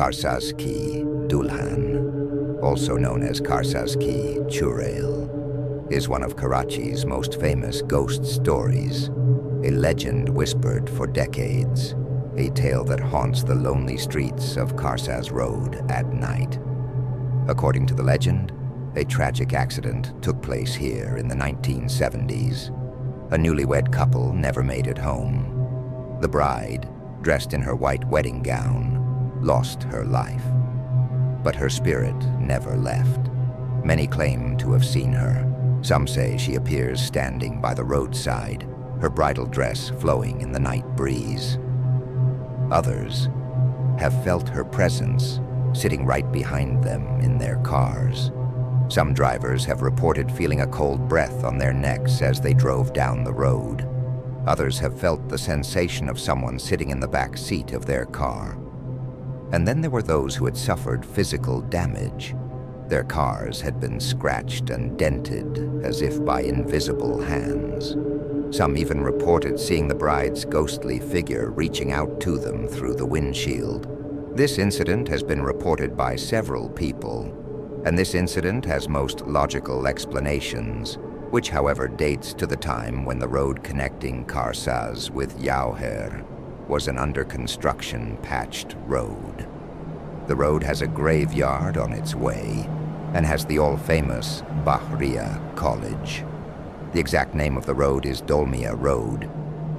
Karsaz Ki Dulhan, also known as Karsaz Ki Churail, is one of Karachi's most famous ghost stories, a legend whispered for decades, a tale that haunts the lonely streets of Karsaz Road at night. According to the legend, a tragic accident took place here in the 1970s. A newlywed couple never made it home. The bride, dressed in her white wedding gown, lost her life. But her spirit never left. Many claim to have seen her. Some say she appears standing by the roadside, her bridal dress flowing in the night breeze. Others have felt her presence sitting right behind them in their cars. Some drivers have reported feeling a cold breath on their necks as they drove down the road. Others have felt the sensation of someone sitting in the back seat of their car. And then there were those who had suffered physical damage. Their cars had been scratched and dented as if by invisible hands. Some even reported seeing the bride's ghostly figure reaching out to them through the windshield. This incident has been reported by several people, and this incident has most logical explanations, which however dates to the time when the road connecting Karsaz with Yauher was an under-construction patched road. The road has a graveyard on its way and has the all-famous Bahriya College. The exact name of the road is Dolmia Road.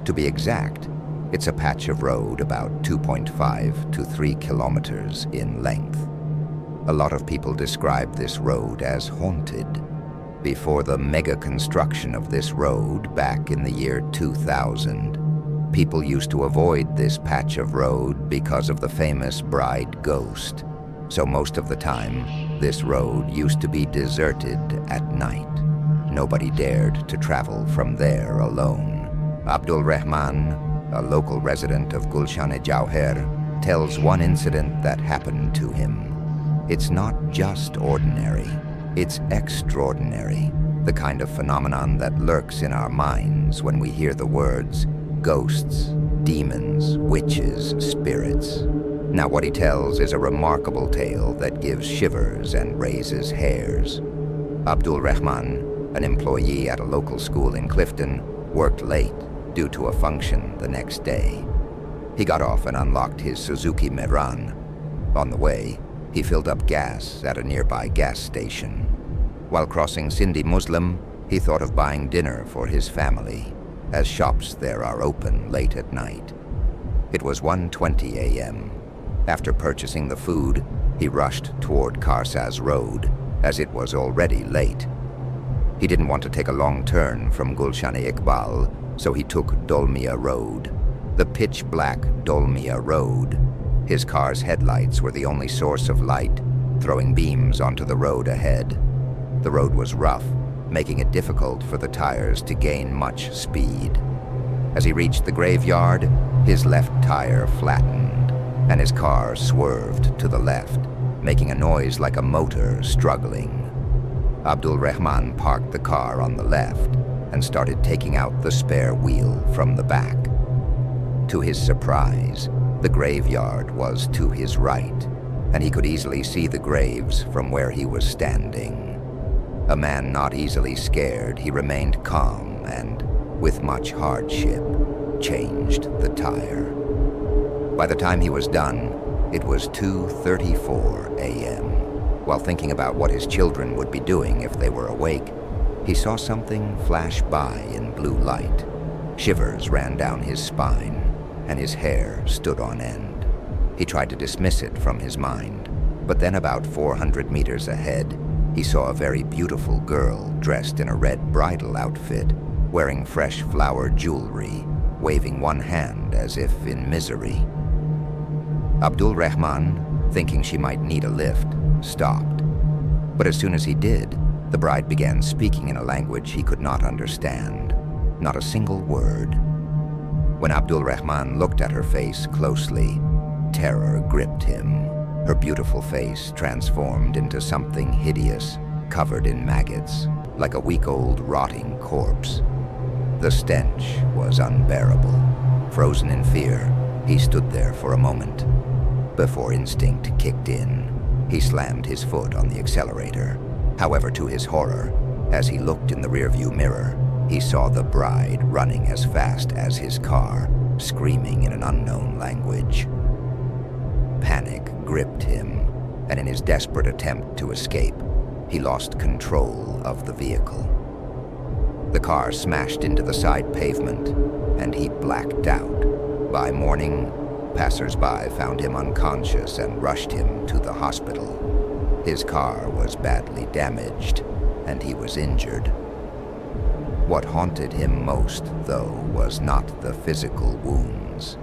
To be exact, it's a patch of road about 2.5 to 3 kilometers in length. A lot of people describe this road as haunted. Before the mega construction of this road back in the year 2000, people used to avoid this patch of road because of the famous bride ghost. So most of the time, this road used to be deserted at night. Nobody dared to travel from there alone. Abdul Rahman, a local resident of Gulshan-e-Jauher, tells one incident that happened to him. It's not just ordinary, it's extraordinary, the kind of phenomenon that lurks in our minds when we hear the words ghosts, demons, witches, spirits. Now what he tells is a remarkable tale that gives shivers and raises hairs. Abdul Rahman, an employee at a local school in Clifton, worked late due to a function the next day. He got off and unlocked his Suzuki Meran. On the way, he filled up gas at a nearby gas station. While crossing Sindhi Muslim, he thought of buying dinner for his family, as shops there are open late at night. It was 1:20 a.m. After purchasing the food, he rushed toward Karsaz Road, as it was already late. He didn't want to take a long turn from Gulshan-e-Iqbal, so he took Dolmia Road, the pitch-black Dolmia Road. His car's headlights were the only source of light, throwing beams onto the road ahead. The road was rough, making it difficult for the tires to gain much speed. As he reached the graveyard, his left tire flattened, and his car swerved to the left, making a noise like a motor struggling. Abdul Rahman parked the car on the left and started taking out the spare wheel from the back. To his surprise, the graveyard was to his right, and he could easily see the graves from where he was standing. A man not easily scared, he remained calm and, with much hardship, changed the tire. By the time he was done, it was 2:34 a.m. While thinking about what his children would be doing if they were awake, he saw something flash by in blue light. Shivers ran down his spine, and his hair stood on end. He tried to dismiss it from his mind, but then about 400 meters ahead, he saw a very beautiful girl dressed in a red bridal outfit, wearing fresh flower jewelry, waving one hand as if in misery. Abdul Rahman, thinking she might need a lift, stopped. But as soon as he did, the bride began speaking in a language he could not understand, not a single word. When Abdul Rahman looked at her face closely, terror gripped him. Her beautiful face transformed into something hideous, covered in maggots, like a week-old rotting corpse. The stench was unbearable. Frozen in fear, he stood there for a moment. Before instinct kicked in, he slammed his foot on the accelerator. However, to his horror, as he looked in the rearview mirror, he saw the bride running as fast as his car, screaming in an unknown language. Panic gripped him, and in his desperate attempt to escape, he lost control of the vehicle. The car smashed into the side pavement, and he blacked out. By morning, passers-by found him unconscious and rushed him to the hospital. His car was badly damaged, and he was injured. What haunted him most, though, was not the physical wounds,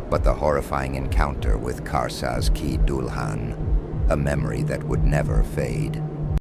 but the horrifying encounter with Karsaz ki Dulhan, a memory that would never fade.